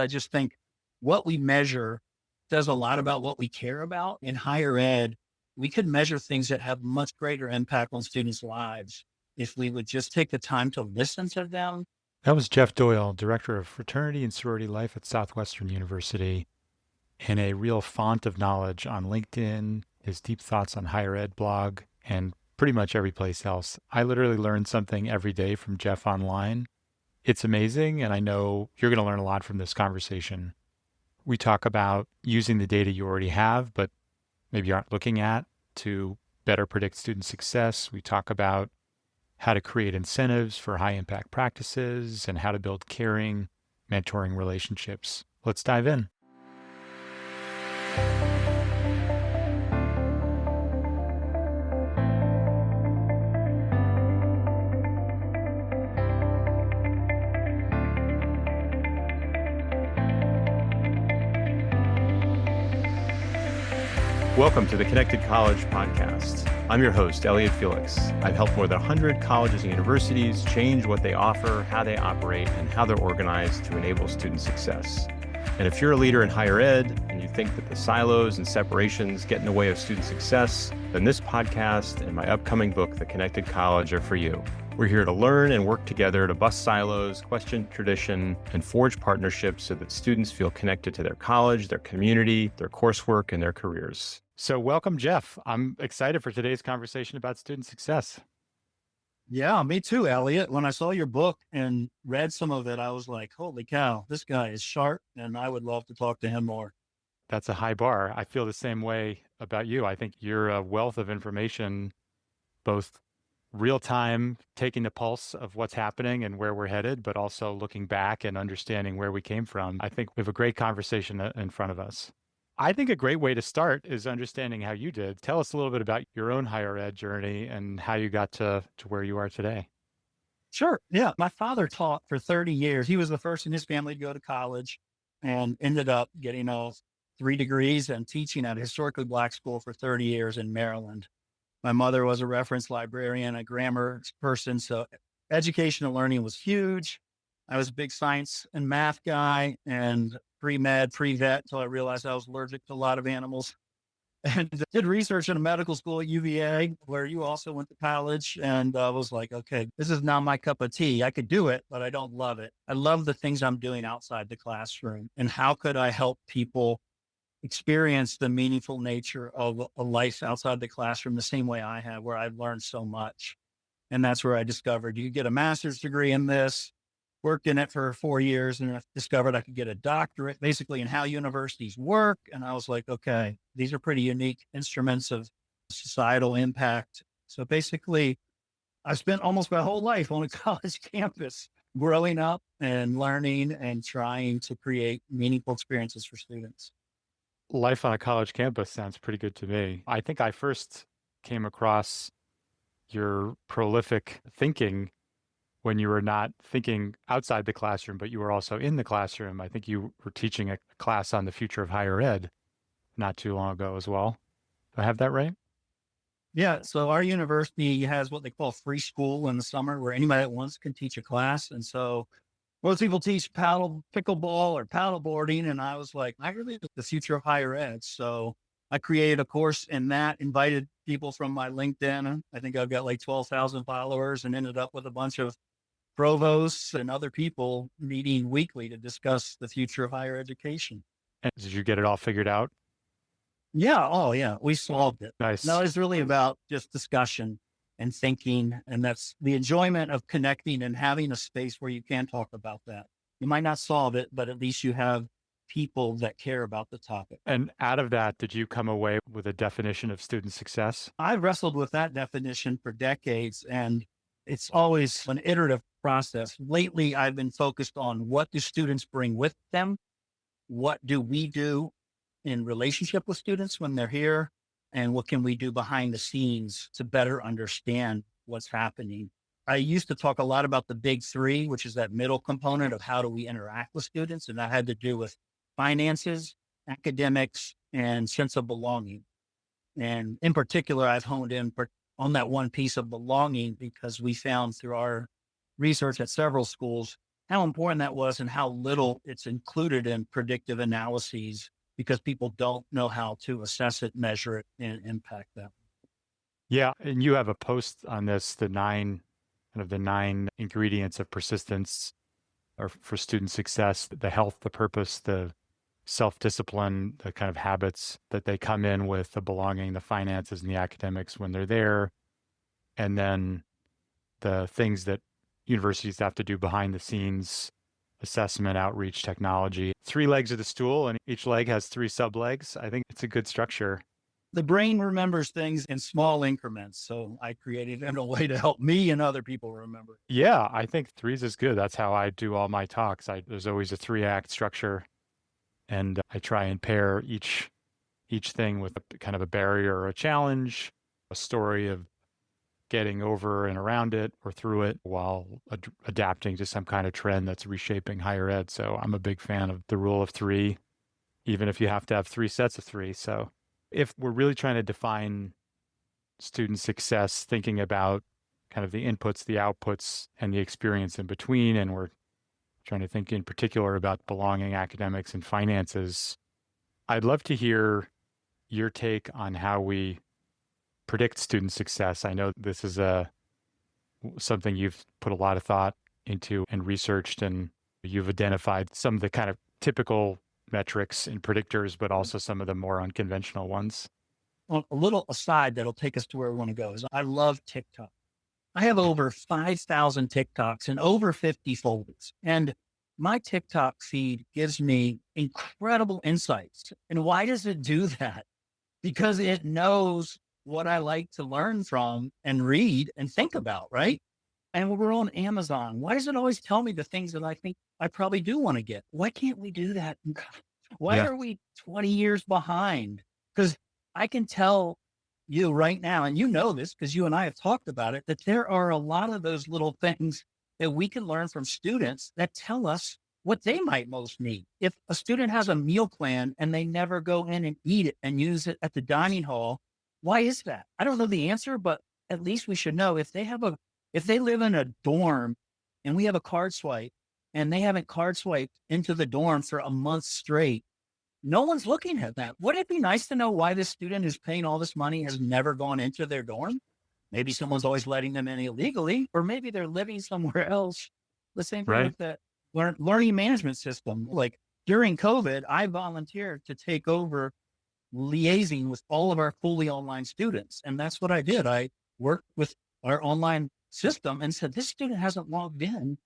I just think what we measure says a lot about what we care about. In higher ed, we could measure things that have much greater impact on students' lives if we would just take the time to listen to them. That was Jeff Doyle, Director of Fraternity and Sorority Life at Southwestern University, in a real font of knowledge on LinkedIn, his deep thoughts on higher ed blog, and pretty much every place else. I literally learn something every day from Jeff online. It's amazing, and I know you're going to learn a lot from this conversation. We talk about using the data you already have, but maybe aren't looking at to better predict student success. We talk about how to create incentives for high impact practices and how to build caring, mentoring relationships. Let's dive in. Welcome to the Connected College podcast. I'm your host, Elliot Felix. I've helped more than 100 colleges and universities change what they offer, how they operate, and how they're organized to enable student success. And if you're a leader in higher ed and you think that the silos and separations get in the way of student success, then this podcast and my upcoming book, The Connected College, are for you. We're here to learn and work together to bust silos, question tradition, and forge partnerships so that students feel connected to their college, their community, their coursework, and their careers. So welcome, Jeff. I'm excited for today's conversation about student success. Yeah, me too, Elliot. When I saw your book and read some of it, I was like, holy cow, this guy is sharp, and I would love to talk to him more. That's a high bar. I feel the same way about you. I think you're a wealth of information, both real time, taking the pulse of what's happening and where we're headed, but also looking back and understanding where we came from. I think we have a great conversation in front of us. I think a great way to start is understanding how you did. Tell us a little bit about your own higher ed journey and how you got to where you are today. Sure. Yeah. My father taught for 30 years. He was the first in his family to go to college and ended up getting 3 degrees and teaching at a historically Black school for 30 years in Maryland. My mother was a reference librarian, a grammar person. So education and learning was huge. I was a big science and math guy and pre-med, pre-vet until I realized I was allergic to a lot of animals. And did research in a medical school at UVA, where you also went to college. And I was like, okay, this is not my cup of tea. I could do it, but I don't love it. I love the things I'm doing outside the classroom. And how could I help people experience the meaningful nature of a life outside the classroom the same way I have, where I've learned so much. And that's where I discovered you get a master's degree in this, worked in it for 4 years, and I discovered I could get a doctorate basically in how universities work. And I was like, okay, these are pretty unique instruments of societal impact. So basically, I spent almost my whole life on a college campus growing up and learning and trying to create meaningful experiences for students. Life on a college campus sounds pretty good to me. I think I first came across your prolific thinking when you were not thinking outside the classroom, but you were also in the classroom. I think you were teaching a class on the future of higher ed not too long ago as well. Do I have that right? Yeah. So our university has what they call free school in the summer where anybody that wants can teach a class. And so most people teach pickleball or paddle boarding. And I was like, I really like the future of higher ed. So I created a course in that, invited people from my LinkedIn. I think I've got like 12,000 followers and ended up with a bunch of provosts and other people meeting weekly to discuss the future of higher education. And did you get it all figured out? Yeah. Oh, yeah. We solved it. No, Nice. it's really about just discussion and thinking. And that's the enjoyment of connecting and having a space where you can talk about that. You might not solve it, but at least you have people that care about the topic. And out of that, did you come away with a definition of student success? I've wrestled with that definition for decades, and it's always an iterative process. Lately, I've been focused on what do students bring with them? What do we do in relationship with students when they're here? And what can we do behind the scenes to better understand what's happening? I used to talk a lot about the big three, which is that middle component of how do we interact with students. And that had to do with finances, academics, and sense of belonging. And in particular, I've honed in on that one piece of belonging because we found through our research at several schools how important that was and how little it's included in predictive analyses because people don't know how to assess it, measure it, and impact that. Yeah. And you have a post on this, the nine ingredients of persistence or for student success, the health, the purpose, the self-discipline, the kind of habits that they come in with, the belonging, the finances, and the academics when they're there. And then the things that universities have to do behind the scenes, assessment, outreach, technology. 3 legs of the stool, and each leg has 3 sub-legs. I think it's a good structure. The brain remembers things in small increments. So I created it in a way to help me and other people remember. Yeah, I think 3s is good. That's how I do all my talks. There's always a 3-act structure, and I try and pair each thing with a kind of a barrier or a challenge, a story of getting over and around it or through it while adapting to some kind of trend that's reshaping higher ed. So I'm a big fan of the rule of 3, even if you have to have 3 sets of 3. So if we're really trying to define student success, thinking about kind of the inputs, the outputs, and the experience in between, and we're trying to think in particular about belonging, academics, and finances, I'd love to hear your take on how we predict student success. I know this is something you've put a lot of thought into and researched, and you've identified some of the kind of typical metrics and predictors, but also some of the more unconventional ones. Well, a little aside that'll take us to where we want to go is I love TikTok. I have over 5,000 TikToks and over 50 folders. And my TikTok feed gives me incredible insights. And why does it do that? Because it knows what I like to learn from and read and think about, right? And when we're on Amazon, why does it always tell me the things that I think I probably do want to get? Why can't we do that? Why are we 20 years behind? Because I can tell you right now, and you know this because you and I have talked about it, that there are a lot of those little things that we can learn from students that tell us what they might most need. If a student has a meal plan and they never go in and eat it and use it at the dining hall, why is that? I don't know the answer, but at least we should know if they live in a dorm and we have a card swipe and they haven't card swiped into the dorm for a month straight, no one's looking at that. Wouldn't it be nice to know why this student who's paying all this money has never gone into their dorm? Maybe someone's always letting them in illegally, or maybe they're living somewhere else. The same thing with the learning management system. Like during COVID, I volunteered to take over liaising with all of our fully online students. And that's what I did. I worked with our online system and said, this student hasn't logged in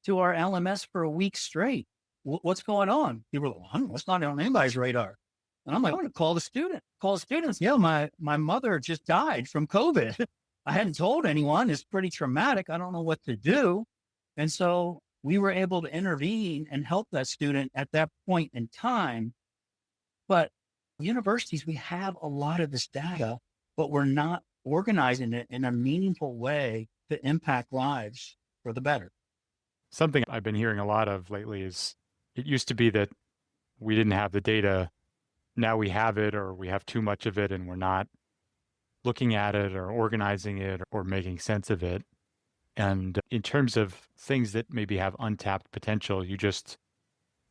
to our LMS for a week straight. What's going on? People were like, I don't know, it's not on anybody's radar. And I'm like, I'm going to call the student. Call the students. Yeah, my mother just died from COVID. I hadn't told anyone. It's pretty traumatic. I don't know what to do. And so we were able to intervene and help that student at that point in time. But universities, we have a lot of this data, but we're not organizing it in a meaningful way to impact lives for the better. Something I've been hearing a lot of lately is it used to be that we didn't have the data. Now we have it, or we have too much of it, and we're not looking at it or organizing it or making sense of it. And in terms of things that maybe have untapped potential, you just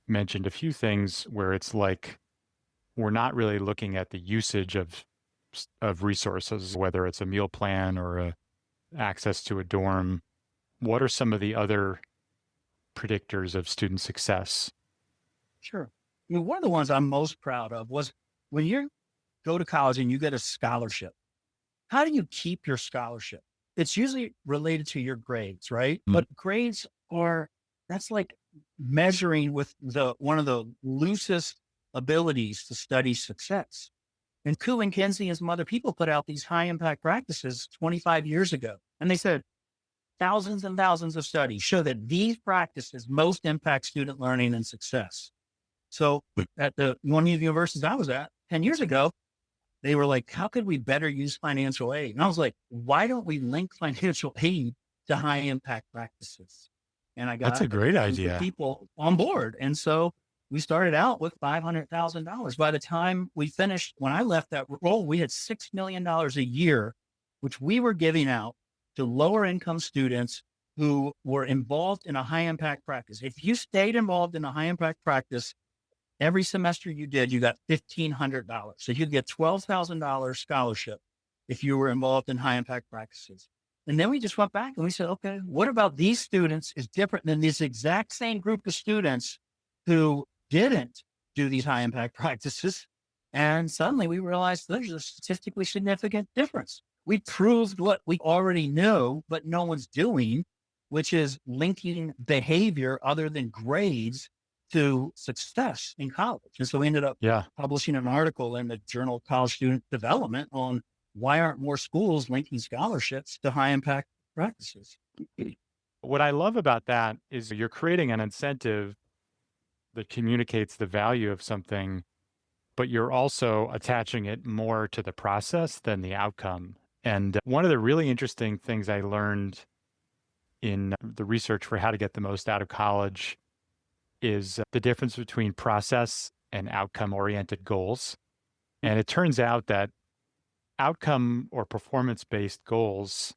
mentioned a few things where it's like we're not really looking at the usage of resources, whether it's a meal plan or access to a dorm. What are some of the other predictors of student success? Sure. I mean, one of the ones I'm most proud of was when you go to college and you get a scholarship, how do you keep your scholarship? It's usually related to your grades, right? Mm-hmm. But grades that's like measuring with one of the loosest abilities to study success. And Koo and Kinsey and some other people put out these high impact practices 25 years ago. And they said, thousands and thousands of studies show that these practices most impact student learning and success. So at one of the universities I was at 10 years ago, they were like, how could we better use financial aid? And I was like, why don't we link financial aid to high impact practices? And I got That's a great idea. People on board. And so we started out with $500,000. By the time we finished, when I left that role, we had $6 million a year, which we were giving out to lower income students who were involved in a high impact practice. If you stayed involved in a high impact practice, every semester you did, you got $1,500. So you'd get $12,000 scholarship if you were involved in high impact practices. And then we just went back and we said, okay, what about these students is different than this exact same group of students who didn't do these high impact practices? And suddenly we realized there's a statistically significant difference. We proved what we already knew, but no one's doing, which is linking behavior other than grades to success in college. And so we ended up publishing an article in the Journal of College Student Development on why aren't more schools linking scholarships to high impact practices. What I love about that is you're creating an incentive that communicates the value of something, but you're also attaching it more to the process than the outcome. And one of the really interesting things I learned in the research for how to get the most out of college is the difference between process and outcome-oriented goals. And it turns out that outcome or performance-based goals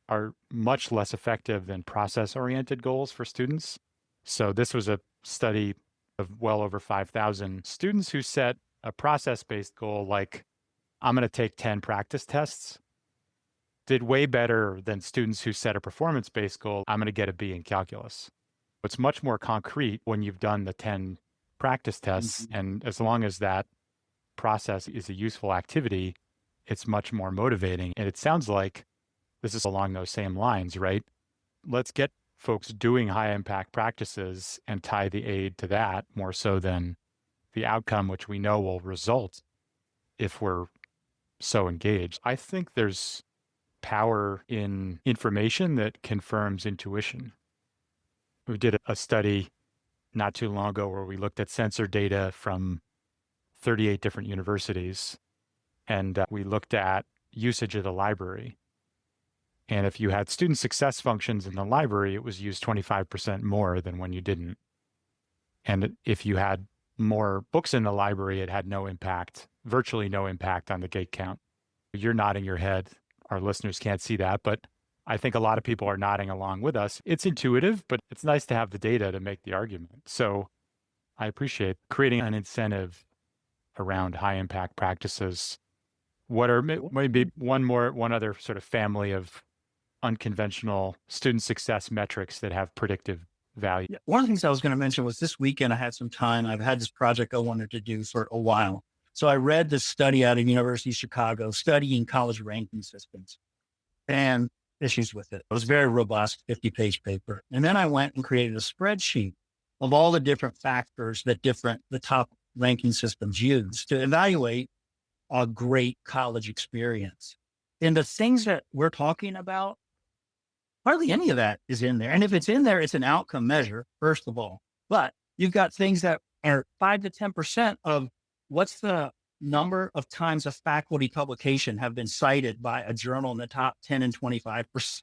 are much less effective than process-oriented goals for students. So this was a study of well over 5,000 students who set a process-based goal like, I'm going to take 10 practice tests, did way better than students who set a performance-based goal, I'm going to get a B in calculus. It's much more concrete when you've done the 10 practice tests. And as long as that process is a useful activity, it's much more motivating. And it sounds like this is along those same lines, right? Let's get folks doing high impact practices and tie the aid to that more so than the outcome, which we know will result if we're so engaged. I think there's power in information that confirms intuition. We did a study not too long ago where we looked at sensor data from 38 different universities, and we looked at usage of the library. And if you had student success functions in the library, it was used 25% more than when you didn't. And if you had more books in the library, it had no impact, virtually no impact on the gate count. You're nodding your head. Our listeners can't see that, but I think a lot of people are nodding along with us. It's intuitive, but it's nice to have the data to make the argument. So I appreciate creating an incentive around high impact practices. What are maybe one other sort of family of unconventional student success metrics that have predictive value? Yeah. One of the things I was going to mention was this weekend I had some time. I've had this project I wanted to do for a while. So I read this study out of University of Chicago studying college ranking systems and issues with it. It was very robust, 50-page paper. And then I went and created a spreadsheet of all the different factors that the top ranking systems use to evaluate a great college experience. And the things that we're talking about, hardly any of that is in there. And if it's in there, it's an outcome measure, first of all. But you've got things that are 5 to 10% of what's the number of times a faculty publication have been cited by a journal in the top 10 and 25%.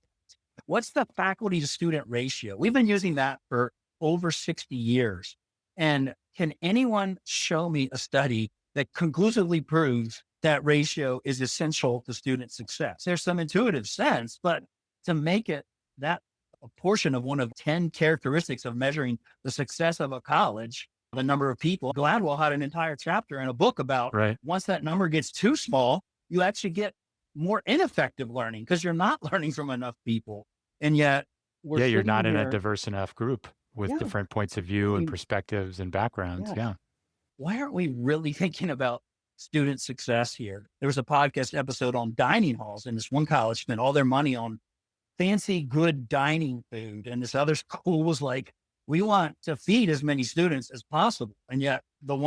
What's the faculty to student ratio? We've been using that for over 60 years. And can anyone show me a study that conclusively proves that ratio is essential to student success? There's some intuitive sense, but to make it that a portion of one of 10 characteristics of measuring the success of a college, the number of people, Gladwell had an entire chapter in a book about once that number gets too small, you actually get more ineffective learning because you're not learning from enough people. And yet you're not in a diverse enough group with different points of view and perspectives and backgrounds. Why aren't we really thinking about student success here? There was a podcast episode on dining halls, and this one college spent all their money on fancy, good dining food. And this other school was like, we want to feed as many students as possible. And yet the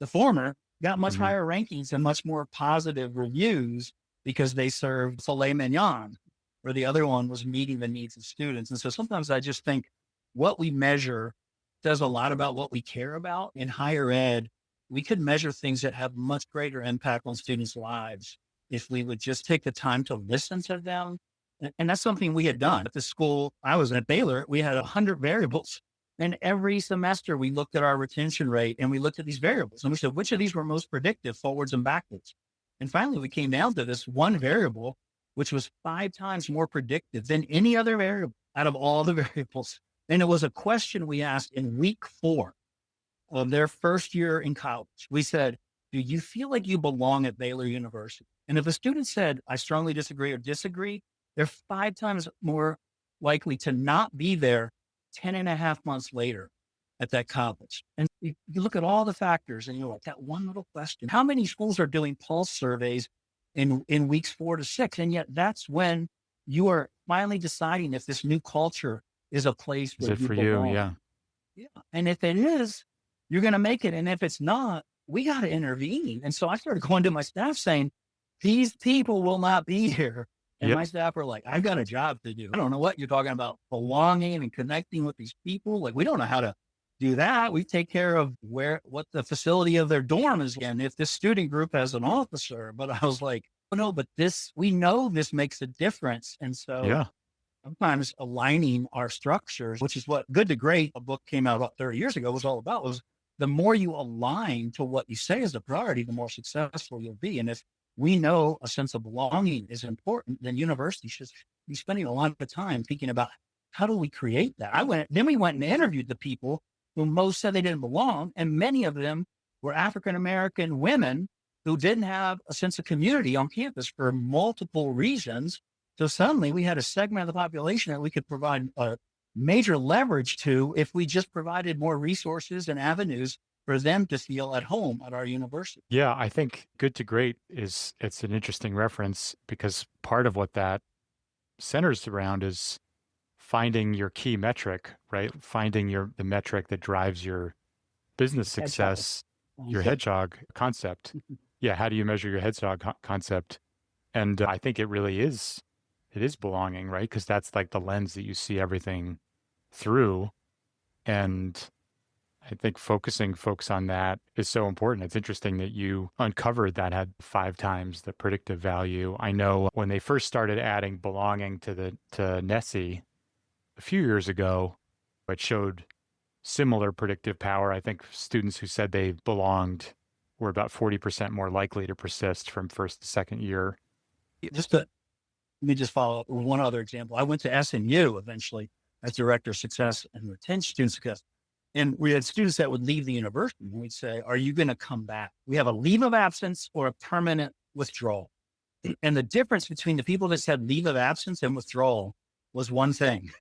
former got much higher rankings and much more positive reviews because they served filet mignon, where the other one was meeting the needs of students. And so sometimes I just think what we measure says a lot about what we care about. In higher ed, we could measure things that have much greater impact on students' lives if we would just take the time to listen to them. And that's something we had done at the school. I was at Baylor. We had 100 variables. And every semester we looked at our retention rate and we looked at these variables and we said, which of these were most predictive forwards and backwards? And finally, we came down to this one variable, which was 5 times more predictive than any other variable. out of all the variables. And it was a question we asked in week 4 of their first year in college. We said, do you feel like you belong at Baylor University? And if a student said, I strongly disagree or disagree, they're 5 times more likely to not be there 10 and a half months later at that college. And you look at all the factors and you're like, that one little question. How many schools are doing pulse surveys in weeks 4 to 6? And yet that's when you are finally deciding if this new culture is a place Is where it you for belong. you? Yeah. Yeah. And if it is, you're going to make it. And if it's not, we got to intervene. And so I started going to my staff saying, these people will not be here. And Yep. my staff were like, I've got a job to do. I don't know what you're talking about, belonging and connecting with these people. Like, we don't know how to do that. We take care of what the facility of their dorm is. And if this student group has an officer, but I was like, oh, no, but we know this makes a difference. And so Yeah. sometimes aligning our structures, which is what Good to Great, a book came out about 30 years ago, was all about, was the more you align to what you say is the priority, the more successful you'll be. And if we know a sense of belonging is important, then universities should be spending a lot of time thinking about how do we create that? Then we went and interviewed the people who most said they didn't belong. And many of them were African-American women who didn't have a sense of community on campus for multiple reasons. So suddenly we had a segment of the population that we could provide a major leverage to if we just provided more resources and avenues for them to feel at home at our university. Yeah, I think Good to Great it's an interesting reference because part of what that centers around is finding your key metric, right? Finding the metric that drives your business success, your hedgehog concept. Yeah, how do you measure your hedgehog concept? And I think it is belonging, right? Because that's like the lens that you see everything through. And I think focusing folks on that is so important. It's interesting that you uncovered that had 5 times the predictive value. I know when they first started adding belonging to Nessie a few years ago, it showed similar predictive power. I think students who said they belonged were about 40% more likely to persist from first to second year. Let me just follow up with one other example. I went to SNU eventually as director of success and retention student success. And we had students that would leave the university and we'd say, are you going to come back? We have a leave of absence or a permanent withdrawal. And the difference between the people that said leave of absence and withdrawal was one thing.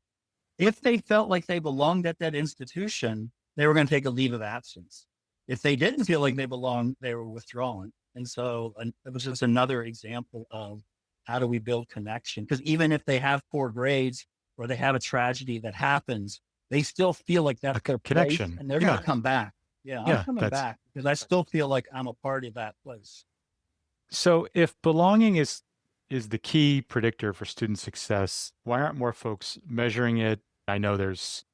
If they felt like they belonged at that institution, they were going to take a leave of absence. If they didn't feel like they belonged, they were withdrawing. And so it was just another example of how do we build connection? Because even if they have poor grades or they have a tragedy that happens, they still feel like that's their connection, place and they're going to come back. Yeah, I'm coming back because I still feel like I'm a part of that place. So if belonging is the key predictor for student success, why aren't more folks measuring it? I know there's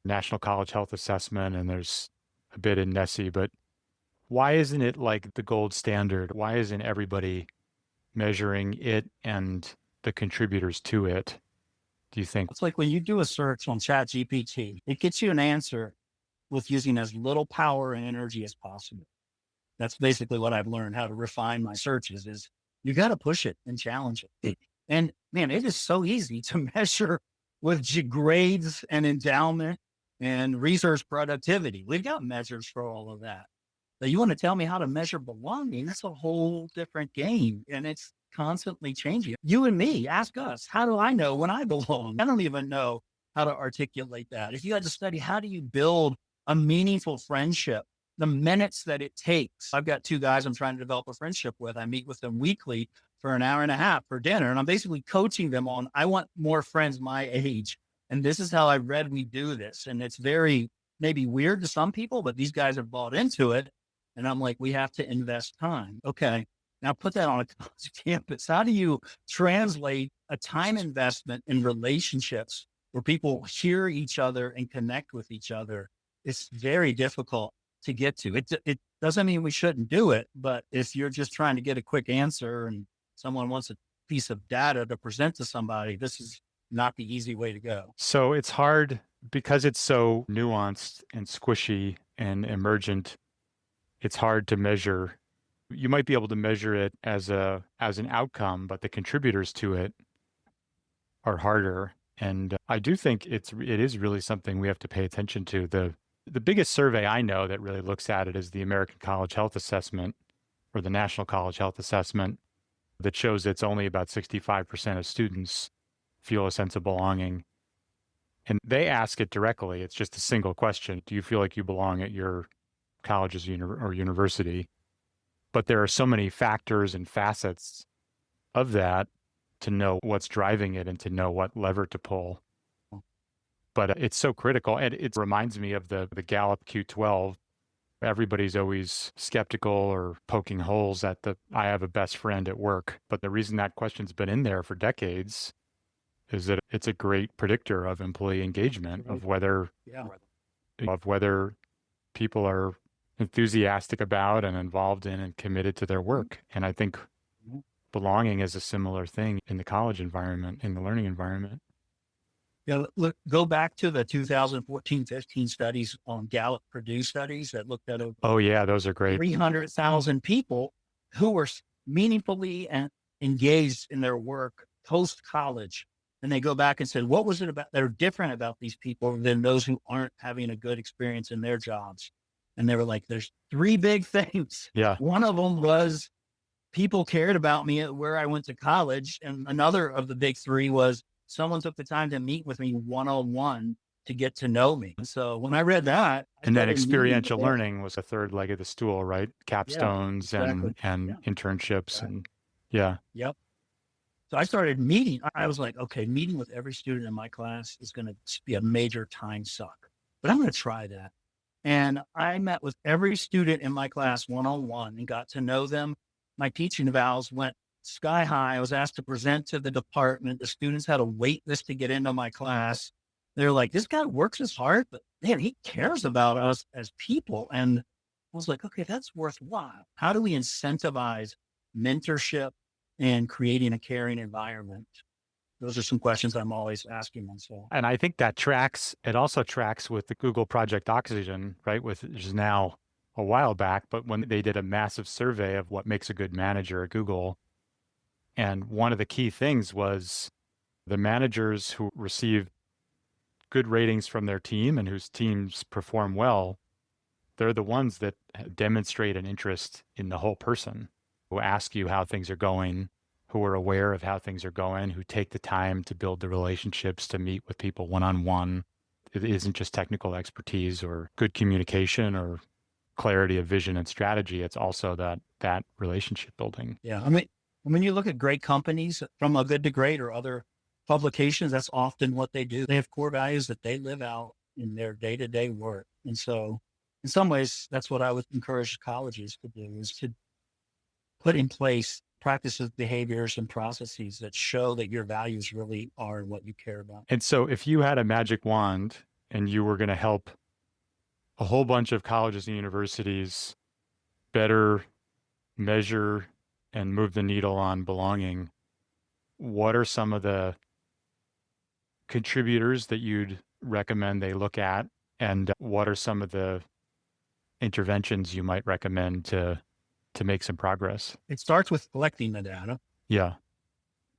National College Health Assessment and there's a bit in Nessie, but why isn't it like the gold standard? Why isn't everybody measuring it and the contributors to it? Do you think? It's like when you do a search on ChatGPT, it gets you an answer with using as little power and energy as possible. That's basically what I've learned how to refine my searches is you got to push it and challenge it. And man, it is so easy to measure with grades and endowment and research productivity. We've got measures for all of that. But you want to tell me how to measure belonging? That's a whole different game. And it's constantly changing. You and me, ask us, how do I know when I belong? I don't even know how to articulate that. If you had to study, how do you build a meaningful friendship? The minutes that it takes. I've got 2 guys I'm trying to develop a friendship with. I meet with them weekly for an hour and a half for dinner. And I'm basically coaching them on, I want more friends my age. And this is how I read we do this. And it's very maybe weird to some people, but these guys have bought into it. And I'm like, we have to invest time. Okay. Now put that on a college campus. How do you translate a time investment in relationships where people hear each other and connect with each other? It's very difficult to get to. It doesn't mean we shouldn't do it, but if you're just trying to get a quick answer and someone wants a piece of data to present to somebody, this is not the easy way to go. So it's hard because it's so nuanced and squishy and emergent. It's hard to measure. You might be able to measure it as an outcome, but the contributors to it are harder. And I do think it is really something we have to pay attention to. The biggest survey I know that really looks at it is the American College Health Assessment or the National College Health Assessment that shows it's only about 65% of students feel a sense of belonging. And they ask it directly. It's just a single question. Do you feel like you belong at your college's or university? But there are so many factors and facets of that to know what's driving it and to know what lever to pull. But it's so critical. And it reminds me of the Gallup Q12. Everybody's always skeptical or poking holes at I have a best friend at work. But the reason that question's been in there for decades is that it's a great predictor of employee engagement, of whether people are enthusiastic about and involved in and committed to their work. And I think belonging is a similar thing in the college environment, in the learning environment. Yeah, look, go back to the 2014-15 studies on Gallup Purdue studies that looked at Oh yeah, those are great. 300,000 people who were meaningfully engaged in their work post-college. And they go back and said, what was it about that are different about these people than those who aren't having a good experience in their jobs? And they were like, there's three big things. Yeah. One of them was people cared about me at where I went to college. And another of the big three was someone took the time to meet with me one-on-one to get to know me. And so when I read that. And then experiential learning was a third leg of the stool, right? Capstones and internships and Yep. So I started meeting. I was like, okay, meeting with every student in my class is going to be a major time suck, but I'm going to try that. And I met with every student in my class one-on-one and got to know them. My teaching vows went sky high. I was asked to present to the department. The students had a wait list to get into my class. They're like, this guy works his heart, but man, he cares about us as people. And I was like, okay, that's worthwhile. How do we incentivize mentorship and creating a caring environment? Those are some questions I'm always asking myself. And I think that it also tracks with the Google Project Oxygen, right? Which is now a while back, but when they did a massive survey of what makes a good manager at Google. And one of the key things was the managers who receive good ratings from their team and whose teams perform well, they're the ones that demonstrate an interest in the whole person, who ask you how things are going, who are aware of how things are going, who take the time to build the relationships, to meet with people one-on-one. It isn't just technical expertise or good communication or clarity of vision and strategy. It's also that relationship building. Yeah. I mean, when you look at great companies from A Good to Great or other publications, that's often what they do. They have core values that they live out in their day-to-day work. And so in some ways, that's what I would encourage colleges to do, is to put in place practices, behaviors, and processes that show that your values really are what you care about. And so if you had a magic wand and you were going to help a whole bunch of colleges and universities better measure and move the needle on belonging, what are some of the contributors that you'd recommend they look at? And what are some of the interventions you might recommend to make some progress? It starts with collecting the data. Yeah.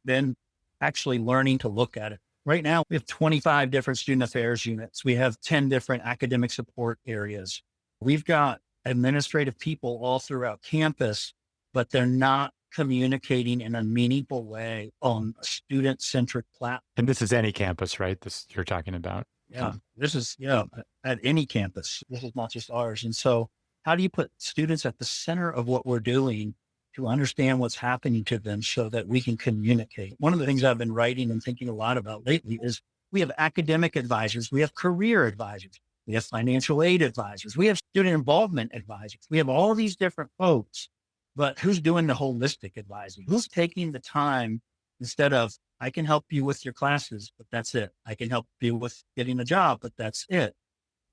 Then actually learning to look at it. Right now, we have 25 different student affairs units. We have 10 different academic support areas. We've got administrative people all throughout campus, but they're not communicating in a meaningful way on a student-centric platform. And this is any campus, right? This you're talking about. Yeah, this is, at any campus. This is not just ours. And so how do you put students at the center of what we're doing to understand what's happening to them so that we can communicate? One of the things I've been writing and thinking a lot about lately is we have academic advisors, we have career advisors, we have financial aid advisors, we have student involvement advisors. We have all these different folks, but who's doing the holistic advising? Who's taking the time instead of, I can help you with your classes, but that's it. I can help you with getting a job, but that's it.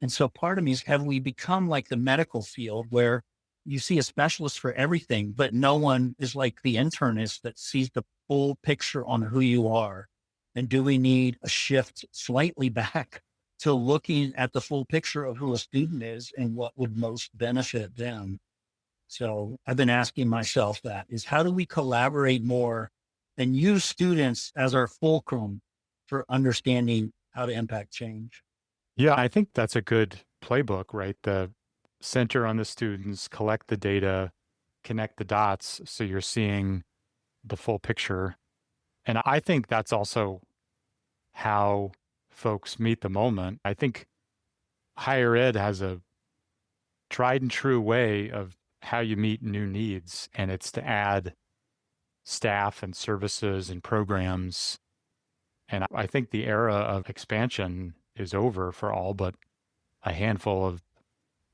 And so part of me is, have we become like the medical field where you see a specialist for everything, but no one is like the internist that sees the full picture on who you are? And do we need a shift slightly back to looking at the full picture of who a student is and what would most benefit them? So I've been asking myself that, is how do we collaborate more and use students as our fulcrum for understanding how to impact change. Yeah, I think that's a good playbook, right? The center on the students, collect the data, connect the dots so you're seeing the full picture. And I think that's also how folks meet the moment. I think higher ed has a tried and true way of how you meet new needs, and it's to add staff and services and programs. And I think the era of expansion is over for all but a handful of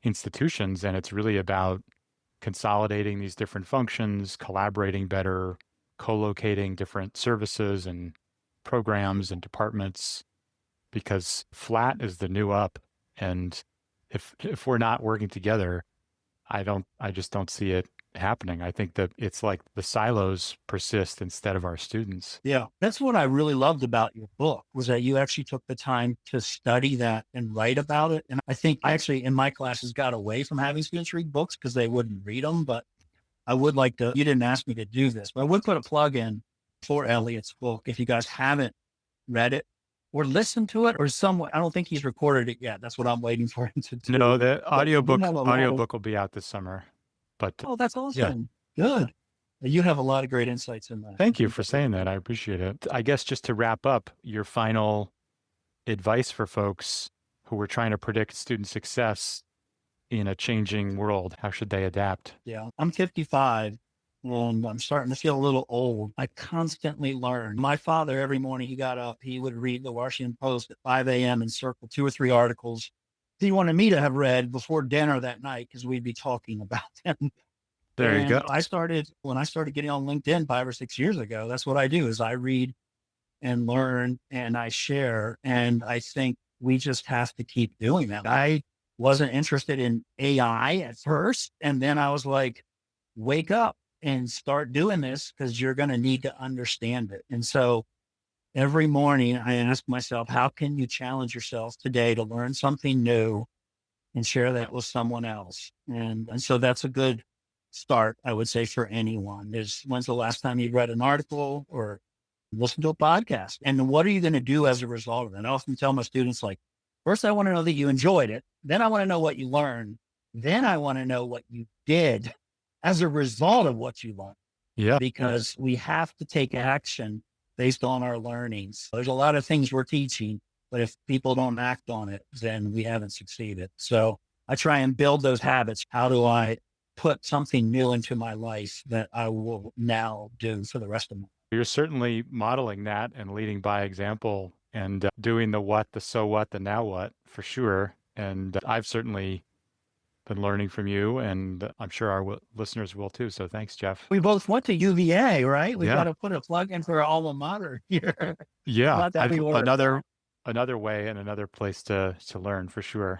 institutions, and it's really about consolidating these different functions, collaborating better, co-locating different services and programs and departments, because flat is the new up. And if we're not working together, I just don't see it happening. I think that it's like the silos persist instead of our students. Yeah, that's what I really loved about your book, was that you actually took the time to study that and write about it. And I think I actually in my classes got away from having students read books because they wouldn't read them. But I would like to, you didn't ask me to do this, but I would put a plug in for Elliot's book. If you guys haven't read it or listened to it or somewhat, I don't think he's recorded it yet. That's what I'm waiting for him to do. No, the audiobook will be out this summer. But oh, that's awesome. Yeah. Good. You have a lot of great insights in that. Thank you for saying that. I appreciate it. I guess just to wrap up, your final advice for folks who are trying to predict student success in a changing world, how should they adapt? Yeah, I'm 55 and I'm starting to feel a little old. I constantly learn. My father, every morning he got up, he would read the Washington Post at 5 a.m. and circle 2 or 3 articles he wanted me to have read before dinner that night because we'd be talking about them. There you go. When I started getting on LinkedIn 5 or 6 years ago, that's what I do is I read and learn and I share. And I think we just have to keep doing that. I wasn't interested in AI at first. And then I was like, wake up and start doing this because you're going to need to understand it. And so every morning I ask myself, how can you challenge yourself today to learn something new and share that with someone else? And so that's a good start, I would say, for anyone. When's the last time you read an article or listened to a podcast? And what are you going to do as a result of it? I often tell my students, like, first, I want to know that you enjoyed it. Then I want to know what you learned. Then I want to know what you did as a result of what you learned. Yeah. Because we have to take action based on our learnings. There's a lot of things we're teaching, but if people don't act on it, then we haven't succeeded. So I try and build those habits. How do I put something new into my life that I will now do for the rest of my life? You're certainly modeling that and leading by example and doing the what, the so what, the now what, for sure. And I've certainly been learning from you, and I'm sure our listeners will too. So thanks, Jeff. We both went to UVA, right? We got to put a plug in for our alma mater here. Yeah, another way and another place to learn for sure.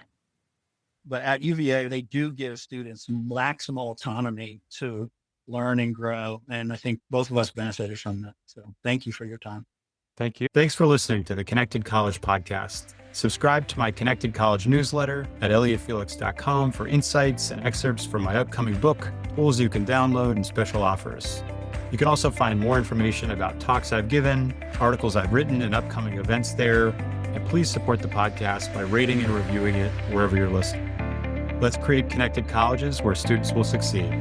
But at UVA, they do give students maximal autonomy to learn and grow. And I think both of us benefited from that. So thank you for your time. Thank you. Thanks for listening to the Connected College podcast. Subscribe to my Connected College newsletter at elliottfelix.com for insights and excerpts from my upcoming book, tools you can download, and special offers. You can also find more information about talks I've given, articles I've written, and upcoming events there. And please support the podcast by rating and reviewing it wherever you're listening. Let's create connected colleges where students will succeed.